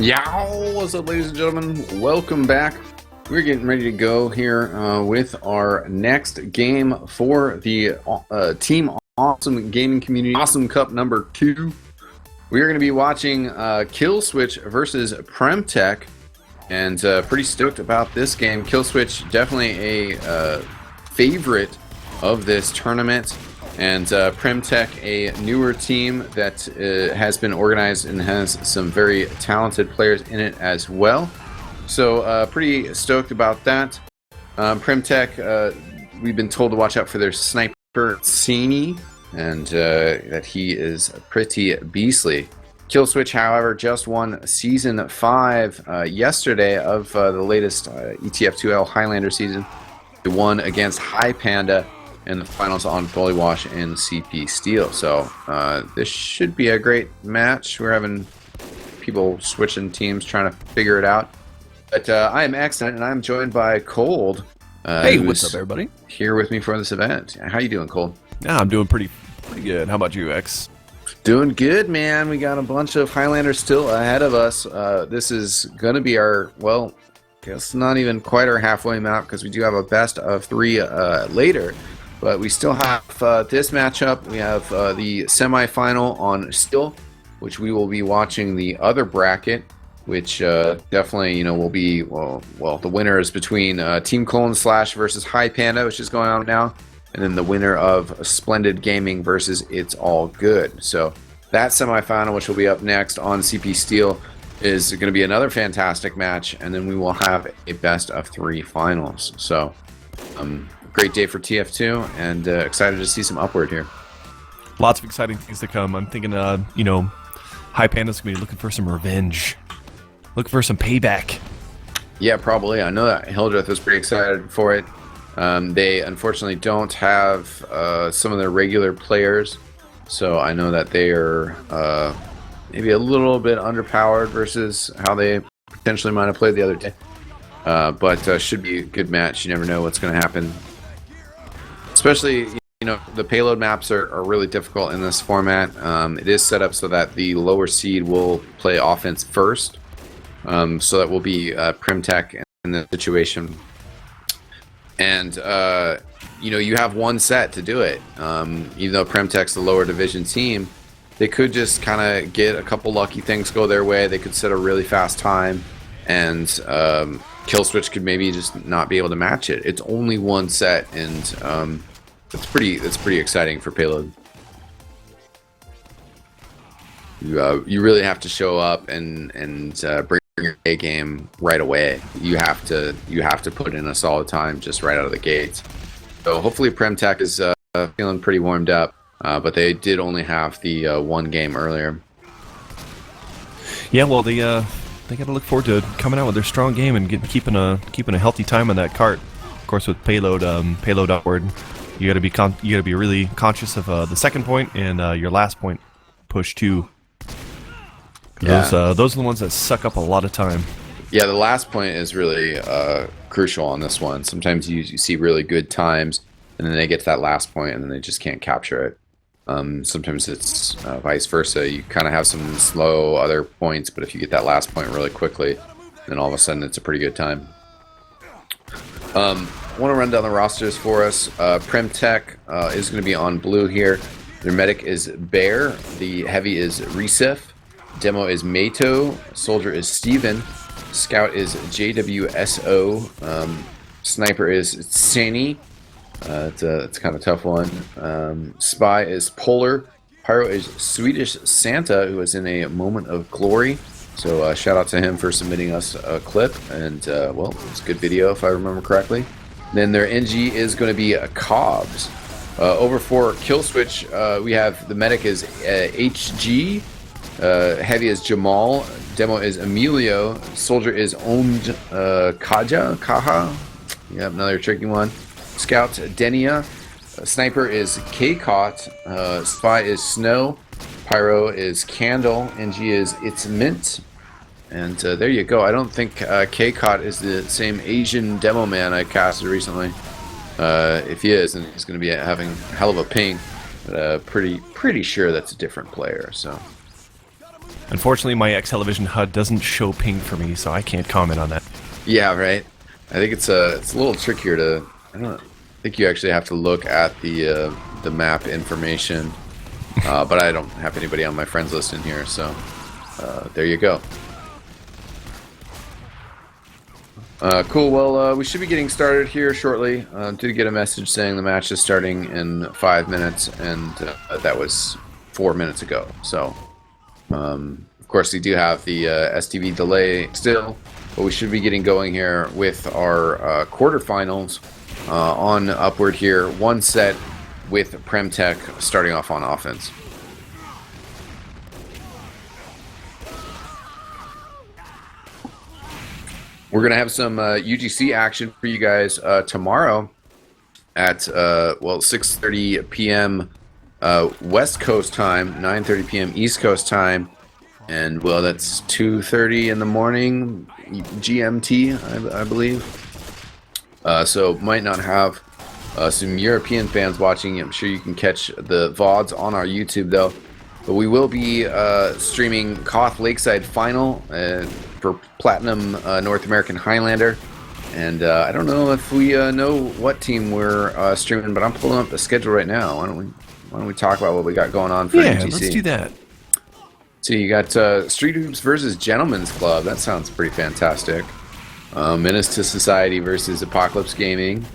Yow! What's up, ladies and gentlemen? Welcome back. We're getting ready to go here with our next game for the Team Awesome Gaming Community Awesome Cup number 2. We are going to be watching Killswitch versus PremTech, and pretty stoked about this game. Killswitch, definitely a favorite of this tournament. And PremTech, a newer team that has been organized and has some very talented players in it as well. So pretty stoked about that. PremTech, we've been told to watch out for their sniper Sini, and that he is pretty beastly. Killswitch, however, just won Season 5 yesterday of the latest ETF2L Highlander season. They won against High Panda in the finals on Bully Wash and CP Steel. So this should be a great match. We're having people switching teams trying to figure it out. But I am eXtine, and I'm joined by Cold. Hey, what's up, everybody? Here with me for this event. How you doing, Cold? Yeah, I'm doing pretty good. How about you, X? Doing good, man. We got a bunch of Highlanders still ahead of us. This is going to be our, well, I guess not even quite our halfway map, because we do have a best of 3 later. But we still have this matchup. We have the semifinal on Steel, which we will be watching the other bracket, which definitely, will be, well, the winner is between Team Colon Slash versus High Panda, which is going on now, and then the winner of Splendid Gaming versus It's All Good. So that semifinal, which will be up next on CP Steel, is going to be another fantastic match, and then we will have a best of 3 finals. So great day for TF2, and excited to see some upward here. Lots of exciting things to come. I'm thinking, High Panda's going to be looking for some revenge. Looking for some payback. Yeah, probably. I know that Hildreth was pretty excited for it. They unfortunately don't have some of their regular players, so I know that they are maybe a little bit underpowered versus how they potentially might have played the other day. But should be a good match. You never know what's going to happen. Especially, the payload maps are really difficult in this format. It is set up so that the lower seed will play offense first. So that will be PremTech in the situation. And, you have one set to do it. Even though PremTech's the lower division team, they could just kind of get a couple lucky things go their way. They could set a really fast time, and Killswitch could maybe just not be able to match it. It's only one set, and it's pretty exciting for payload. You really have to show up and bring your A game right away. You have to put in a solid time just right out of the gates. So hopefully PremTech is feeling pretty warmed up, but they did only have the one game earlier. Yeah, well, they got to look forward to coming out with their strong game and keeping a healthy time on that cart. Of course, with payload upward, you got to be really conscious of the second point and your last point push too. Yeah. Those are the ones that suck up a lot of time. Yeah, the last point is really crucial on this one. Sometimes you see really good times, and then they get to that last point, and then they just can't capture it. Sometimes it's vice versa. You kind of have some slow other points, but if you get that last point really quickly, then all of a sudden it's a pretty good time. I want to run down the rosters for us. PremTech is going to be on blue here. Their medic is Bear. The heavy is Recif. Demo is Mato. Soldier is Steven. Scout is JWSO. Sniper is Sani. It's kind of a tough one. Spy is Polar. Pyro is Swedish Santa, who was in a moment of glory. So shout out to him for submitting us a clip. And, well, it's a good video if I remember correctly. Then their NG is going to be Cobbs. Over for Killswitch, we have the medic is HG. Heavy is Jamal. Demo is Emilio. Soldier is Owned Kaha. Yep, another tricky one. Scout Denia. Sniper is K-Cot. Spy is Snow. Pyro is Candle. NG is It's Mint. And there you go. I don't think K-Cot is the same Asian demo man I casted recently. If he is, then he's going to be having a hell of a ping. But pretty sure that's a different player. So Unfortunately, my X-Television HUD doesn't show ping for me, so I can't comment on that. Yeah, right. I think it's a little trickier to. I don't think you actually have to look at the map information, but I don't have anybody on my friends list in here, so there you go. Cool. Well, we should be getting started here shortly. Did get a message saying the match is starting in 5 minutes, and that was 4 minutes ago. So, of course, we do have the STV delay still, but we should be getting going here with our quarterfinals on Upward here. One set with PremTech starting off on offense. We're going to have some UGC action for you guys tomorrow at, 6:30 p.m. West Coast time, 9:30 p.m. East Coast time, and, well, that's 2:30 in the morning GMT, I believe. So might not have some European fans watching. I'm sure you can catch the VODs on our YouTube, though. But we will be streaming Koth Lakeside Final for Platinum North American Highlander. And I don't know if we know what team we're streaming, but I'm pulling up the schedule right now. Why don't we talk about what we got going on for Yeah, UGC? let's do that. So you got Street Hoops versus Gentlemen's Club. That sounds pretty fantastic. Menace to Society versus Apocalypse Gaming.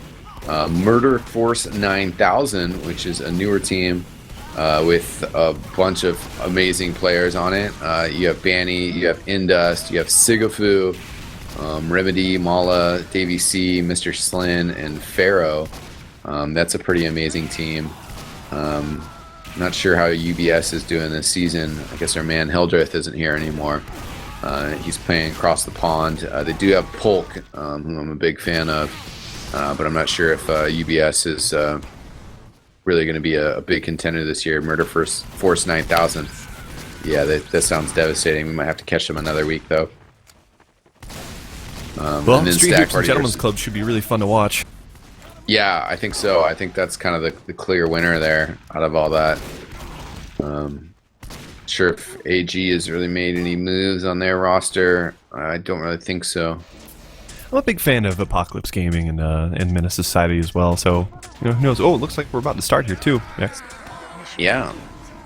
Murder Force 9000, which is a newer team with a bunch of amazing players on it. You have Banny, you have Indust, you have Sigafu, Remedy, Mala, Davey C, Mr. Slin, and Pharaoh. That's a pretty amazing team. Not sure how UBS is doing this season. I guess our man Hildreth isn't here anymore. He's playing across the pond. They do have Polk, who I'm a big fan of, but I'm not sure if UBS is really going to be a big contender this year. Murder Force 9000. Yeah, that sounds devastating. We might have to catch them another week, though. Well, Street Hoops and Gentlemen's Club should be really fun to watch. Yeah, I think so. I think that's kind of the clear winner there out of all that. Sure if AG has really made any moves on their roster. I don't really think so. I'm a big fan of Apocalypse Gaming and Menace Society as well, so who knows? Oh, it looks like we're about to start here too. Next. Yeah.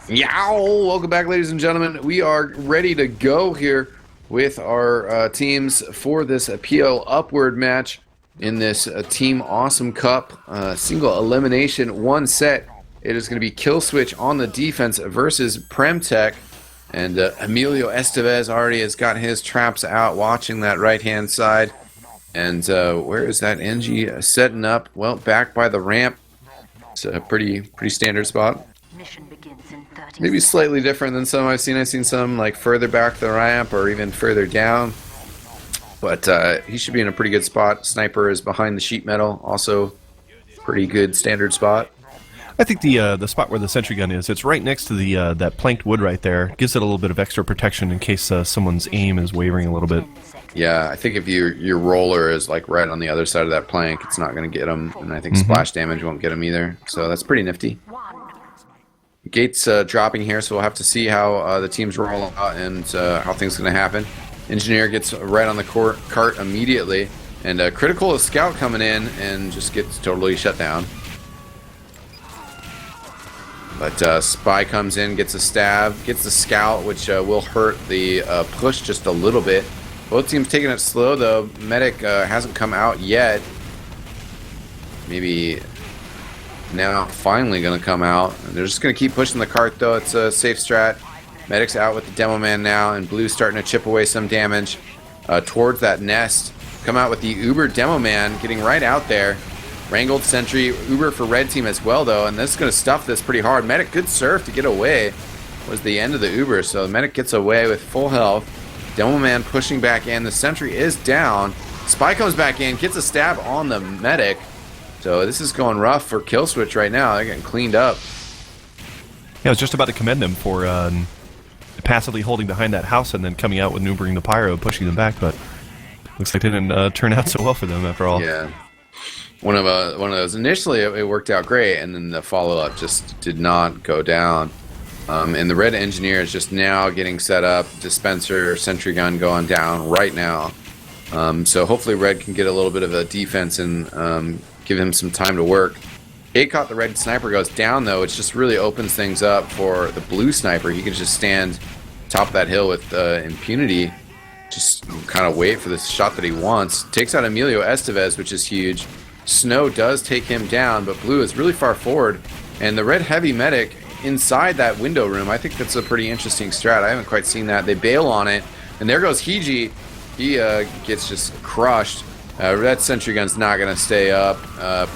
Yow! Welcome back, ladies and gentlemen. We are ready to go here with our teams for this PL Upward match in this Team Awesome Cup. Single elimination, one set. It is going to be Killswitch on the defense versus PremTech. And Emilio Estevez already has got his traps out, watching that right-hand side. And where is that NG setting up? Well, back by the ramp. It's a pretty standard spot. Mission begins in 30 Maybe slightly different than some I've seen. I've seen some like further back the ramp or even further down. But he should be in a pretty good spot. Sniper is behind the sheet metal. Also, pretty good standard spot. I think the spot where the sentry gun is, it's right next to the that planked wood right there. Gives it a little bit of extra protection in case someone's aim is wavering a little bit. Yeah, I think if your roller is like right on the other side of that plank, it's not going to get them, and I think splash damage won't get them either. So that's pretty nifty. Gates dropping here, so we'll have to see how the teams roll out and how things are going to happen. Engineer gets right on the cart immediately, and Critical is Scout coming in and just gets totally shut down. But Spy comes in, gets a stab, gets the Scout, which will hurt the push just a little bit. Both teams taking it slow, though. Medic hasn't come out yet. Maybe now finally going to come out. They're just going to keep pushing the cart, though. It's a safe strat. Medic's out with the Demo Man now, and Blue's starting to chip away some damage towards that nest. Come out with the Uber Demo Man, getting right out there. Wrangled Sentry, Uber for red team as well, though, and this is going to stuff this pretty hard. Medic, good surf to get away. Was the end of the Uber, so the Medic gets away with full health. Demo Man pushing back in. The Sentry is down. Spy comes back in, gets a stab on the Medic. So this is going rough for Killswitch right now. They're getting cleaned up. Yeah, I was just about to commend them for passively holding behind that house and then coming out with Ubering the Pyro, pushing them back, but looks like it didn't turn out so well for them after all. Yeah. One of those. Initially, it worked out great, and then the follow-up just did not go down. And the red engineer is just now getting set up. Dispenser, sentry gun going down right now. So hopefully red can get a little bit of a defense and give him some time to work. Caught the red sniper goes down though. It just really opens things up for the blue sniper. He can just stand top of that hill with impunity. Just kind of wait for the shot that he wants. Takes out Emilio Estevez, which is huge. Snow does take him down, but blue is really far forward. And the red heavy medic inside that window room, I think that's a pretty interesting strat. I haven't quite seen that. They bail on it. And there goes Hiji. He gets just crushed. That sentry gun's not going to stay up.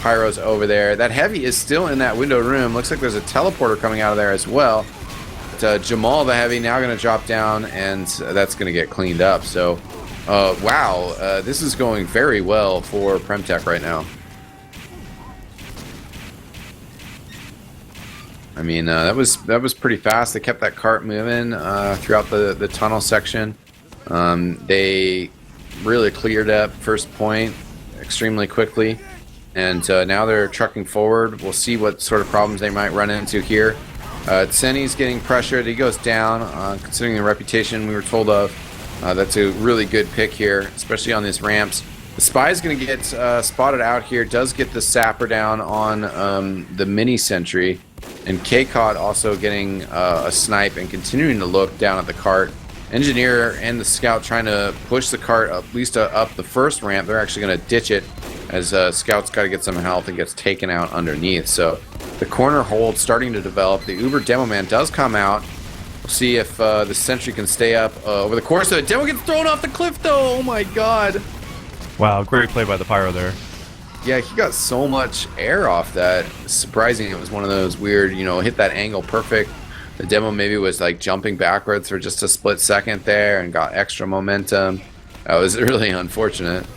Pyro's over there. That heavy is still in that window room. Looks like there's a teleporter coming out of there as well. But, Jamal the heavy now going to drop down, and that's going to get cleaned up. So, wow, this is going very well for PremTech right now. I mean, that was pretty fast. They kept that cart moving throughout the tunnel section. They really cleared up first point extremely quickly, and now they're trucking forward. We'll see what sort of problems they might run into here. Tseni's getting pressured. He goes down, considering the reputation we were told of. That's a really good pick here, especially on these ramps. The spy's going to get spotted out here. Does get the sapper down on the mini sentry, and K-Caught also getting a snipe and continuing to look down at the cart. Engineer and the scout trying to push the cart at least up the first ramp. They're actually going to ditch it as scout's got to get some health and gets taken out underneath. So the corner hold starting to develop. The Uber Demo Man does come out. We'll see if the sentry can stay up over the course of it. Demo gets thrown off the cliff though. Oh my god. Wow, great play by the Pyro there. Yeah, he got so much air off that. It's surprising. It was one of those weird, hit that angle perfect. The demo maybe was like jumping backwards for just a split second there and got extra momentum. That was really unfortunate.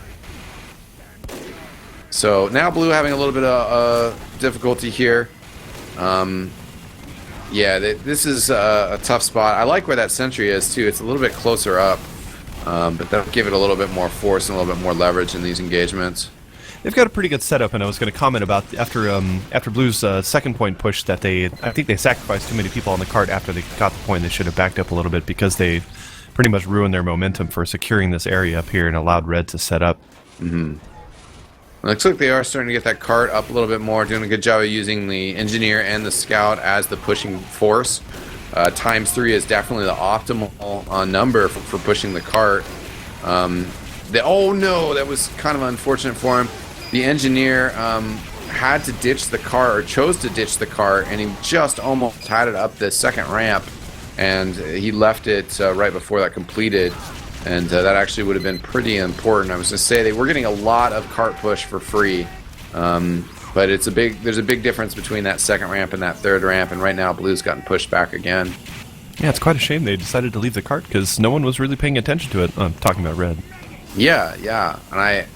So now blue having a little bit of difficulty here. Yeah, this is a tough spot. I like where that sentry is too. It's a little bit closer up, but that'll give it a little bit more force and a little bit more leverage in these engagements. They've got a pretty good setup, and I was going to comment about after Blue's second point push that I think they sacrificed too many people on the cart after they got the point. They should have backed up a little bit because they pretty much ruined their momentum for securing this area up here and allowed red to set up. Looks like they are starting to get that cart up a little bit more, doing a good job of using the engineer and the scout as the pushing force. ×3 is definitely the optimal number for pushing the cart. Oh no, that was kind of unfortunate for him. The engineer had to ditch the cart, or chose to ditch the cart, and he just almost had it up the second ramp, and he left it right before that completed, and that actually would have been pretty important. I was going to say they were getting a lot of cart push for free, but there's a big difference between that second ramp and that third ramp, and right now Blue's gotten pushed back again. Yeah, it's quite a shame they decided to leave the cart because no one was really paying attention to it. I'm talking about red. Yeah, and I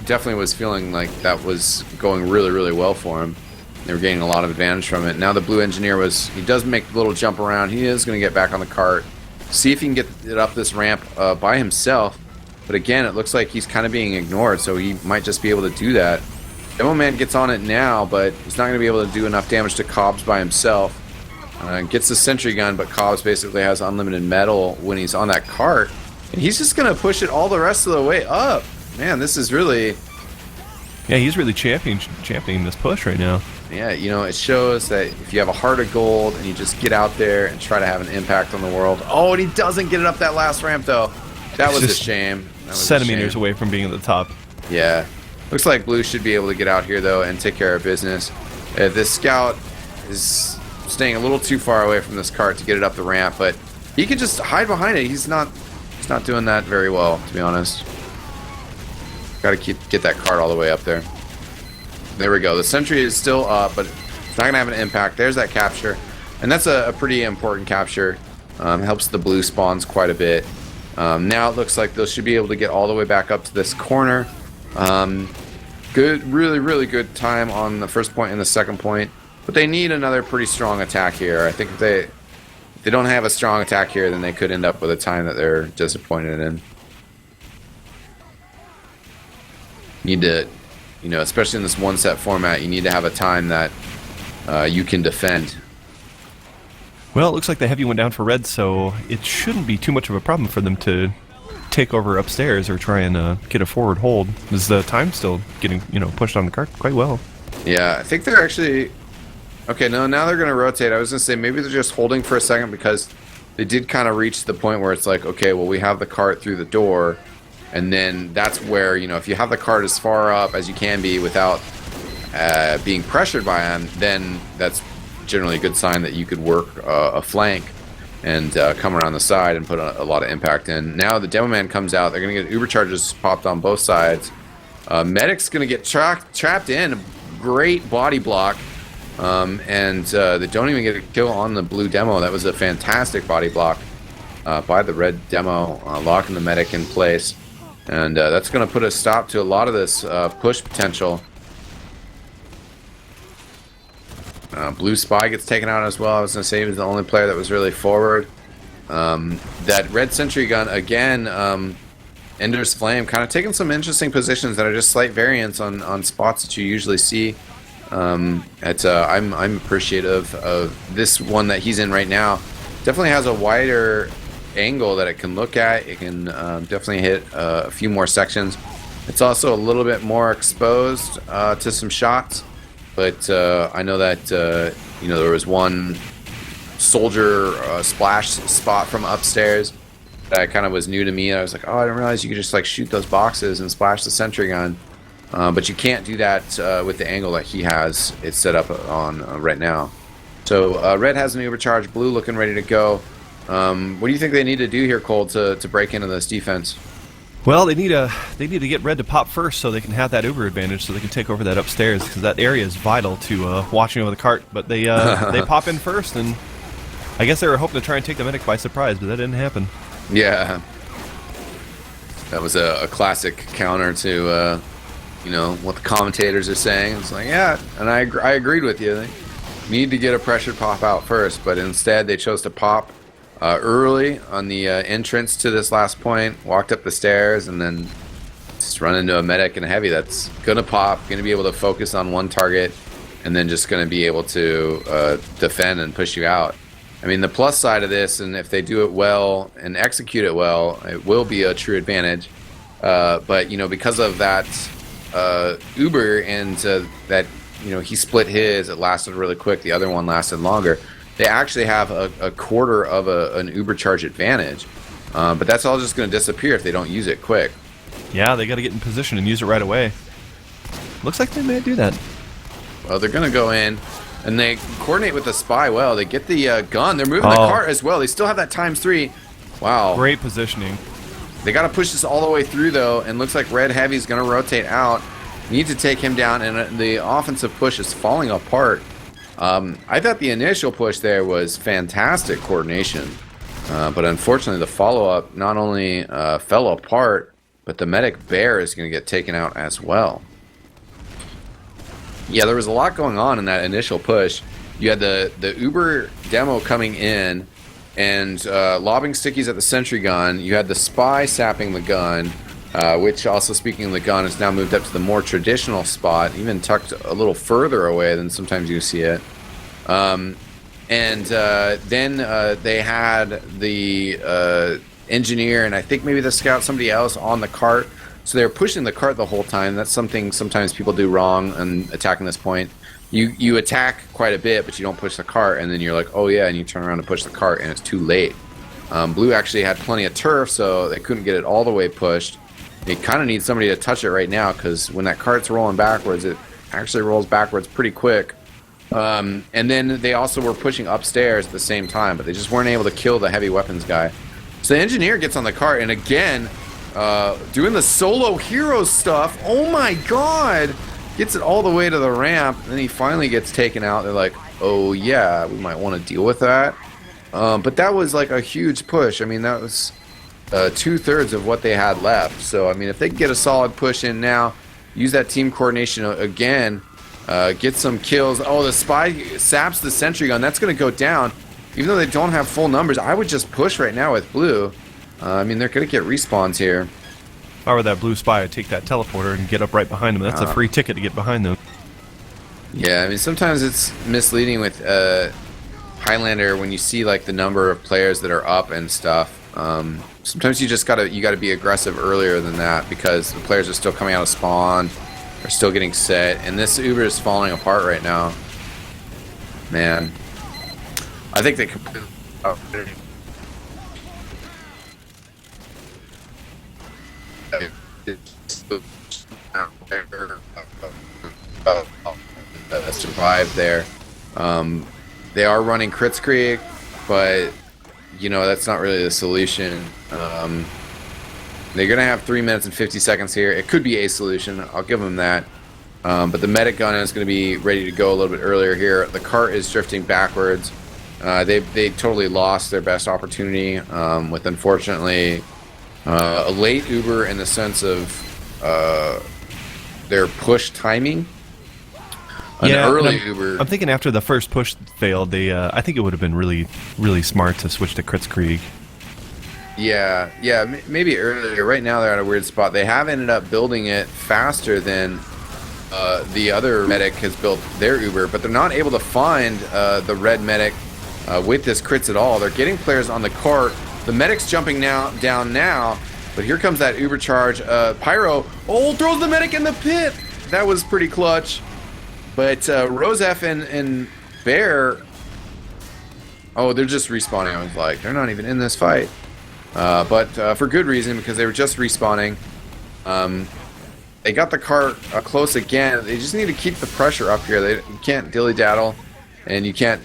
definitely was feeling like that was going really, really well for him. They were gaining a lot of advantage from it. Now the blue engineer he does make a little jump around. He is going to get back on the cart, see if he can get it up this ramp by himself. But again, it looks like he's kind of being ignored, so he might just be able to do that. Demo Man gets on it now, but he's not going to be able to do enough damage to Cobbs by himself. Gets the sentry gun, but Cobbs basically has unlimited metal when he's on that cart. And he's just going to push it all the rest of the way up. Man, this is really... Yeah, he's really championing this push right now. Yeah, it shows that if you have a heart of gold and you just get out there and try to have an impact on the world. Oh, and he doesn't get it up that last ramp, though. That was a shame. Centimeters away from being at the top. Yeah. Looks like blue should be able to get out here, though, and take care of business. This scout is staying a little too far away from this cart to get it up the ramp, but he can just hide behind it. He's not doing that very well, to be honest. Got to get that cart all the way up there. There we go. The sentry is still up, but it's not going to have an impact. There's that capture. And that's a pretty important capture. Helps the blue spawns quite a bit. Now it looks like they should be able to get all the way back up to this corner. Good, really, really good time on the first point and the second point. But they need another pretty strong attack here. I think if they don't have a strong attack here, then they could end up with a time that they're disappointed in. Need to, especially in this one-set format, you need to have a time that you can defend. Well, it looks like the heavy went down for red, so it shouldn't be too much of a problem for them to take over upstairs or try and get a forward hold. Is the time still getting, pushed on the cart quite well? Yeah, I think they're actually... Okay, no, now they're going to rotate. I was going to say maybe they're just holding for a second because they did kind of reach the point where it's like, okay, well, we have the cart through the door, and then that's where, if you have the cart as far up as you can be without being pressured by them, then that's generally a good sign that you could work a flank and come around the side and put a lot of impact in. Now the demo man comes out. They're going to get uber charges popped on both sides. Medic's going to get trapped in. Great body block. And they don't even get a kill on the blue demo. That was a fantastic body block by the red demo, locking the medic in place. And that's going to put a stop to a lot of this push potential. Blue Spy gets taken out as well. I was going to say he was the only player that was really forward. That red sentry gun, again, Ender's Flame, kind of taking some interesting positions that are just slight variants on spots that you usually see. I'm appreciative of this one that he's in right now. Definitely has a wider angle that it can look at. It can definitely hit a few more sections. It's also a little bit more exposed to some shots. But I know that there was one soldier splash spot from upstairs that kind of was new to me. I was like, oh, I didn't realize you could just like shoot those boxes and splash the sentry gun. But you can't do that with the angle that he has it set up on right now. So red has an overcharge, blue looking ready to go. What do you think they need to do here, Cole, to break into this defense? Well, they need to get red to pop first so they can have that uber advantage, so they can take over that upstairs, because that area is vital to watching over the cart. But they they pop in first, and I guess they were hoping to try and take the medic by surprise, but that didn't happen. Yeah, that was a classic counter to what the commentators are saying. It's like, yeah, and I agreed with you. They need to get a pressured pop out first, but instead they chose to pop early on the entrance to this last point, walked up the stairs, and then just run into a medic and a heavy that's gonna pop, gonna be able to focus on one target, and then just gonna be able to defend and push you out. I mean, the plus side of this, and if they do it well and execute it well, it will be a true advantage. But because of that Uber and that he split his, it lasted really quick. The other one lasted longer. They actually have a quarter of an Uber charge advantage, but that's all just going to disappear if they don't use it quick. Yeah, they got to get in position and use it right away. Looks like they may do that. Well, they're going to go in, and they coordinate with the spy well. They get the gun. They're moving the cart as well. They still have that ×3. Wow. Great positioning. They got to push this all the way through, though, and looks like Red Heavy's going to rotate out. Need to take him down, and the offensive push is falling apart. I thought the initial push there was fantastic coordination, but unfortunately the follow-up not only fell apart, but the medic bear is going to get taken out as well. Yeah, there was a lot going on in that initial push. You had the Uber demo coming in and lobbing stickies at the sentry gun. You had the spy sapping the gun, which also, speaking of the gun, has now moved up to the more traditional spot, even tucked a little further away than sometimes you see it. Then they had the engineer and I think maybe the scout, somebody else on the cart. So they're pushing the cart the whole time. That's something sometimes people do wrong in attacking this point. You attack quite a bit, but you don't push the cart, and then you're like, oh yeah, and you turn around to push the cart, and it's too late. Blue actually had plenty of turf, so they couldn't get it all the way pushed. They kind of need somebody to touch it right now, because when that cart's rolling backwards, it actually rolls backwards pretty quick. And then they also were pushing upstairs at the same time, but they just weren't able to kill the heavy weapons guy. So the engineer gets on the cart, and again, doing the solo hero stuff. Oh my god! Gets it all the way to the ramp, and then he finally gets taken out. They're like, oh yeah, we might want to deal with that. But that was like a huge push. I mean, that was 2/3 of what they had left. So, I mean, if they can get a solid push in now, use that team coordination again, get some kills. Oh, the spy saps the sentry gun. That's going to go down. Even though they don't have full numbers, I would just push right now with blue. I mean, they're going to get respawns here. If I were that blue spy, I'd take that teleporter and get up right behind them. That's a free ticket to get behind them. Yeah, I mean, sometimes it's misleading with Highlander, when you see like the number of players that are up and stuff, sometimes you gotta be aggressive earlier than that because the players are still coming out of spawn, are still getting set, and this Uber is falling apart right now. Man, I think they could. Survive there. They are running Kritzkrieg, but you know that's not really the solution. They're gonna have 3 minutes and 50 seconds here. It could be a solution. I'll give them that. But the medic gun is going to be ready to go a little bit earlier here. The cart is drifting backwards. They totally lost their best opportunity with, unfortunately, a late Uber in the sense of their push timing. An early Uber. I'm thinking after the first push failed, I think it would have been really, really smart to switch to Kritzkrieg. Yeah, maybe earlier. Right now they're at a weird spot. They have ended up building it faster than the other medic has built their Uber, but they're not able to find the red medic with this crits at all. They're getting players on the cart. The medic's jumping down now, but here comes that Uber charge. Pyro, throws the medic in the pit. That was pretty clutch. But Rosef and Bear, they're just respawning. I was like, they're not even in this fight. But for good reason, because they were just respawning. They got the cart close again. They just need to keep the pressure up here. You can't dilly-daddle, and you can't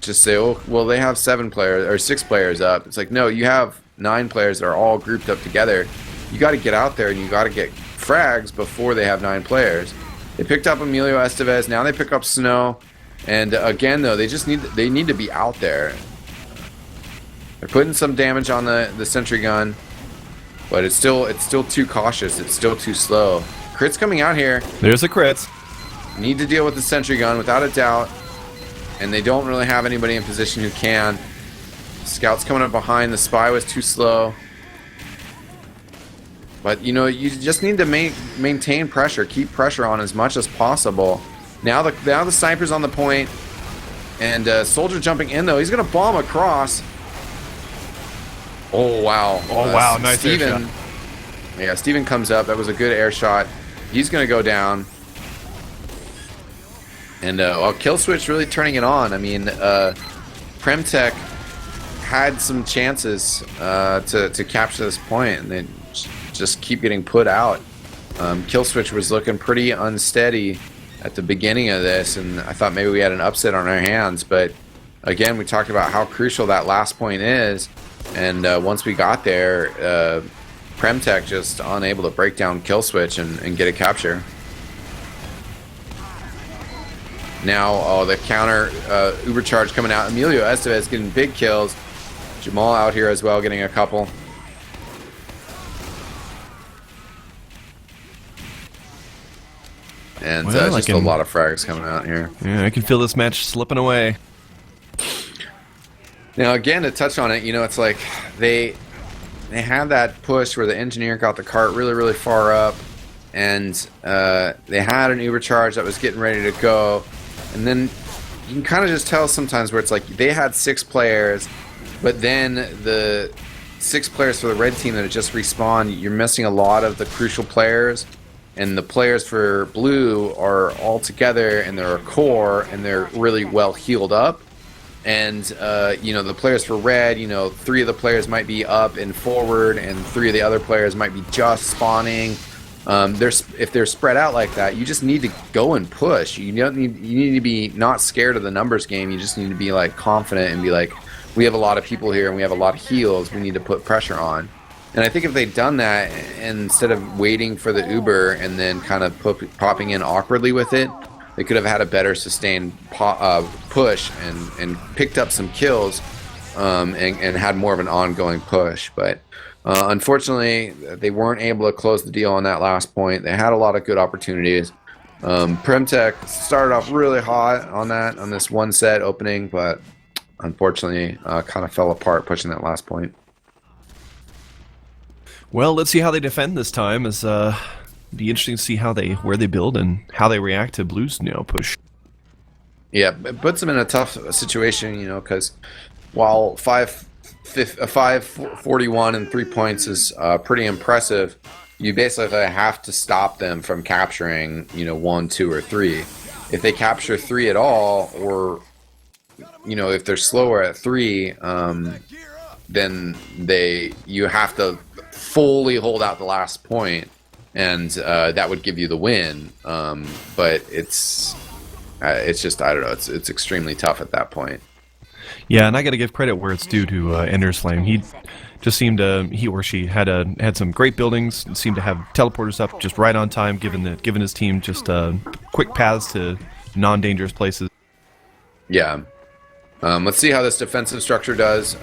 just say, oh, well, they have 7 players or 6 players up. It's like, no, you have 9 players that are all grouped up together. You got to get out there, and you got to get frags before they have 9 players. They picked up Emilio Estevez. Now they pick up Snow. And again, though, they need to be out there. They're putting some damage on the sentry gun, but it's still too cautious. It's still too slow. Crit's coming out here. There's a crits. Need to deal with the sentry gun without a doubt, and they don't really have anybody in position who can. Scout's coming up behind. The spy was too slow. But you just need to maintain pressure, keep pressure on as much as possible. Now the sniper's on the point, and soldier jumping in though. He's gonna bomb across. Oh wow! Oh wow! Nice Steven. air shot. Yeah, Steven comes up. That was a good air shot. He's gonna go down. And Killswitch really turning it on. I mean, PremTech had some chances to capture this point, and they just keep getting put out. Killswitch was looking pretty unsteady at the beginning of this, and I thought maybe we had an upset on our hands. But again, we talked about how crucial that last point is, and once we got there, PremTech just unable to break down Killswitch and get a capture. Now, the counter Uber charge coming out. Emilio Estevez getting big kills. Jamal out here as well, getting a couple. And just a lot of frags coming out here. Yeah, I can feel this match slipping away. Now, again, to touch on it, it's like they had that push where the engineer got the cart really, really far up, and they had an Uber charge that was getting ready to go, and then you can kind of just tell sometimes where it's like they had 6 players, but then the 6 players for the red team that had just respawned, you're missing a lot of the crucial players, and the players for blue are all together, and they're a core, and they're really well healed up. And the players for red, 3 of the players might be up and forward, and 3 of the other players might be just spawning. If they're spread out like that, you just need to go and push. You need to be not scared of the numbers game. You just need to be like confident and be like, we have a lot of people here and we have a lot of heals. We need to put pressure on. And I think if they'd done that, instead of waiting for the Uber and then kind of popping in awkwardly with it, they could have had a better sustained push and picked up some kills and had more of an ongoing push. But unfortunately, they weren't able to close the deal on that last point. They had a lot of good opportunities. PremTech started off really hot on this one set opening, but unfortunately kind of fell apart pushing that last point. Well, let's see how they defend this time. It's be interesting to see where they build and how they react to Blue's push. Yeah, it puts them in a tough situation, you know, because while 541 and 3 points is pretty impressive, you basically have to stop them from capturing, you know, 1, 2, or 3. If they capture 3 at all, or you know, if they're slower at 3, then you have to fully hold out the last point, and that would give you the win. But it's just, I don't know, it's extremely tough at that point. Yeah, and I got to give credit where it's due to Ender's Flame. He just seemed he or she had some great buildings. Seemed to have teleporters up just right on time, given his team just quick paths to non-dangerous places. Yeah. Let's see how this defensive structure does.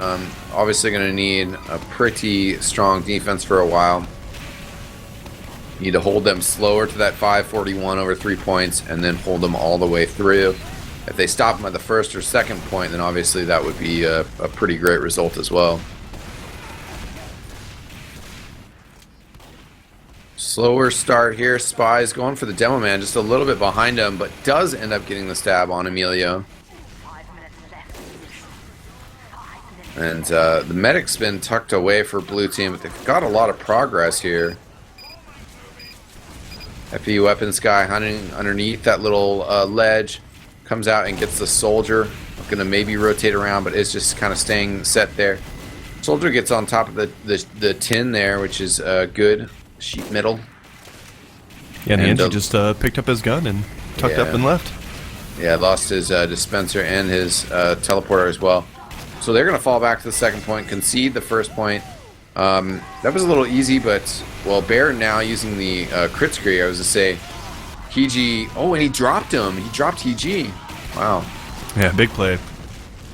Obviously going to need a pretty strong defense for a while. Need to hold them slower to that 541 over 3 points, and then hold them all the way through. If they stop them at the first or second point, then obviously that would be a pretty great result as well. Slower start here. Spy's going for the demo man, just a little bit behind him, but does end up getting the stab on Emilio. And the medic's been tucked away for blue team, but they've got a lot of progress here. FE weapons guy hunting underneath that little ledge, comes out and gets the soldier. Gonna maybe rotate around, but it's just kind of staying set there. Soldier gets on top of the tin there, which is good. Sheet metal. Yeah, and Angie just picked up his gun and tucked up and left. Yeah, lost his dispenser and his teleporter as well. So they're going to fall back to the second point, concede the first point. That was a little easy, but, well, Bear now using the crit scree, I was to say, Hiji, oh, and he dropped him. He dropped Hiji. Wow. Yeah, big play.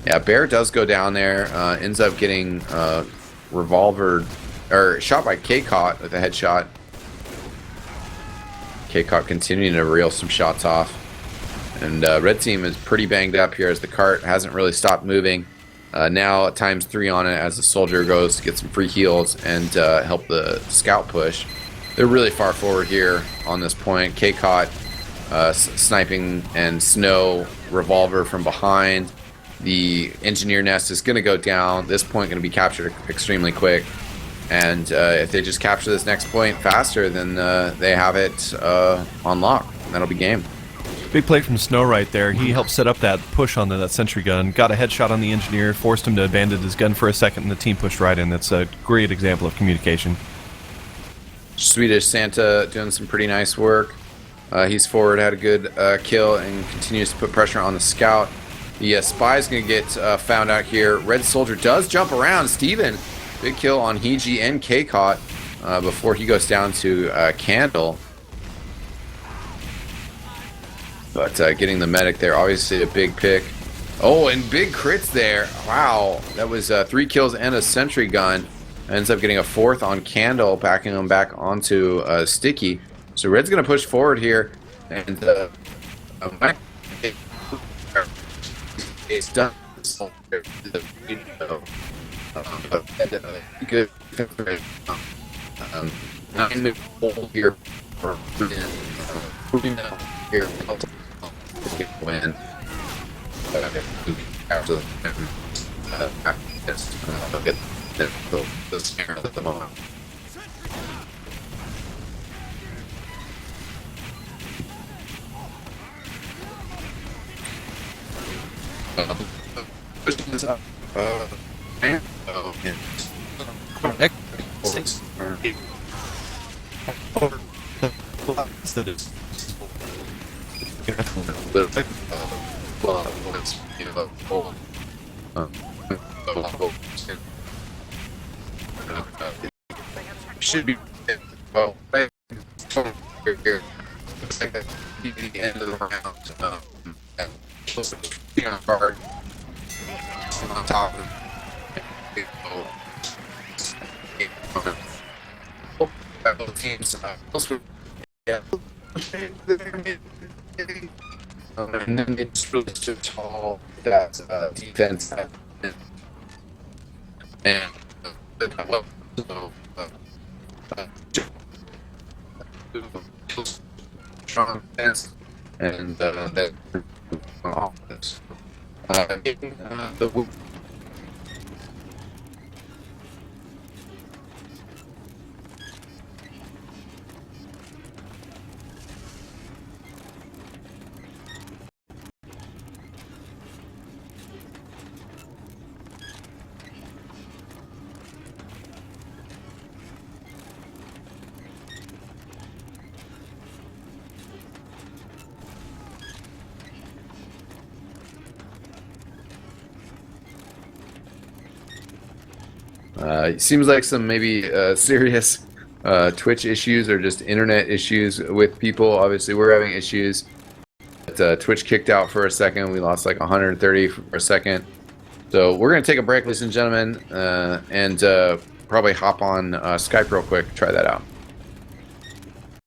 Yeah, Bear does go down there, ends up getting revolver, or shot by K-Caught with a headshot. K-Caught continuing to reel some shots off. And red team is pretty banged up here as the cart hasn't really stopped moving. Now times 3 on it as the soldier goes to get some free heals and help the scout push. They're really far forward here on this point. K-Caught sniping and Snow revolver from behind. The engineer nest is going to go down. This point going to be captured extremely quick. And if they just capture this next point faster, then they have it on lock. That'll be game. Big play from Snow right there. He helped set up that push on that sentry gun, got a headshot on the engineer, forced him to abandon his gun for a second, and the team pushed right in. That's a great example of communication. Swedish Santa doing some pretty nice work. He's forward, had a good kill, and continues to put pressure on the scout. The spy's going to get found out here. Red Soldier does jump around. Steven, big kill on Hiji and K-Caught before he goes down to Candle. But getting the medic there, obviously a big pick. Oh, and big crits there. Wow, that was 3 kills and a sentry gun. Ends up getting a 4th on Candle, backing him back onto Sticky. So Red's going to push forward here. And it's done. Good. 9-minute hold here. Here. Win. After get the snare at the moment. Pushing this up. And should be well. Here, looks like that be the end of the round. Close to on guard on top of both teams. Yeah. And then it's really so tall that defense and well, so strong defense and that off this. The it seems like some maybe serious Twitch issues or just internet issues with people. Obviously, we're having issues. But, Twitch kicked out for a second. We lost like 130 for a second. So we're going to take a break, ladies and gentlemen, and probably hop on Skype real quick. Try that out.